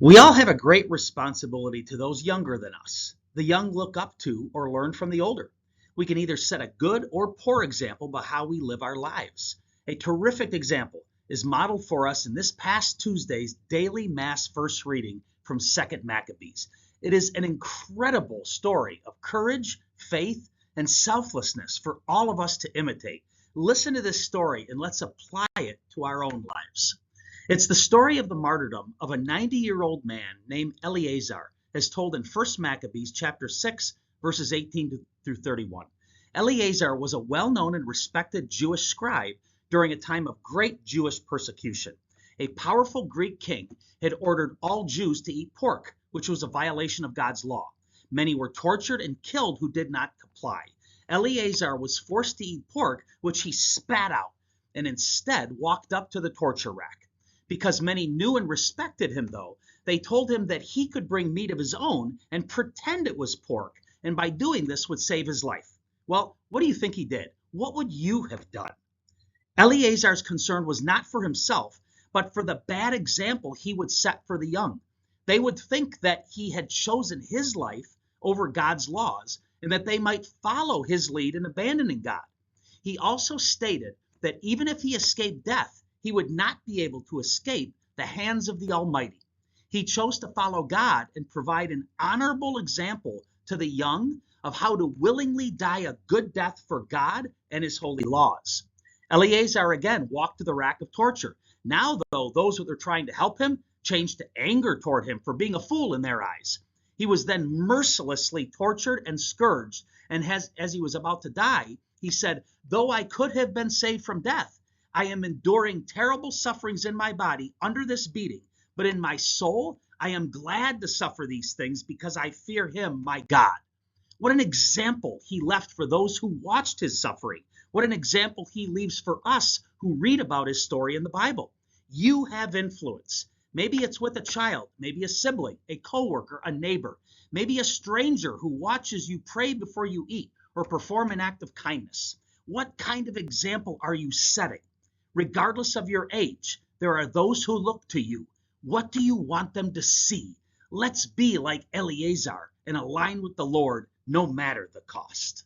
We all have a great responsibility to those younger than us. The young look up to or learn from the older. We can either set a good or poor example by how we live our lives. A terrific example is modeled for us in this past Tuesday's daily Mass first reading from 2nd Maccabees. It is an incredible story of courage, faith, and selflessness for all of us to imitate. Listen to this story and let's apply it to our own lives. It's the story of the martyrdom of a 90-year-old man named Eleazar, as told in 1 Maccabees chapter 6, verses 18 through 31. Eleazar was a well-known and respected Jewish scribe during a time of great Jewish persecution. A powerful Greek king had ordered all Jews to eat pork, which was a violation of God's law. Many were tortured and killed who did not comply. Eleazar was forced to eat pork, which he spat out, and instead walked up to the torture rack. Because many knew and respected him, though, they told him that he could bring meat of his own and pretend it was pork, and by doing this would save his life. Well, what do you think he did? What would you have done? Eleazar's concern was not for himself, but for the bad example he would set for the young. They would think that he had chosen his life over God's laws, and that they might follow his lead in abandoning God. He also stated that even if he escaped death, he would not be able to escape the hands of the Almighty. He chose to follow God and provide an honorable example to the young of how to willingly die a good death for God and his holy laws. Eleazar again walked to the rack of torture. Now, though, those who were trying to help him changed to anger toward him for being a fool in their eyes. He was then mercilessly tortured and scourged, and as he was about to die, he said, "Though I could have been saved from death, I am enduring terrible sufferings in my body under this beating, but in my soul I am glad to suffer these things because I fear him, my God." What an example he left for those who watched his suffering. What an example he leaves for us who read about his story in the Bible. You have influence. Maybe it's with a child, maybe a sibling, a coworker, a neighbor, maybe a stranger who watches you pray before you eat or perform an act of kindness. What kind of example are you setting? Regardless of your age, there are those who look to you. What do you want them to see? Let's be like Eleazar and align with the Lord no matter the cost.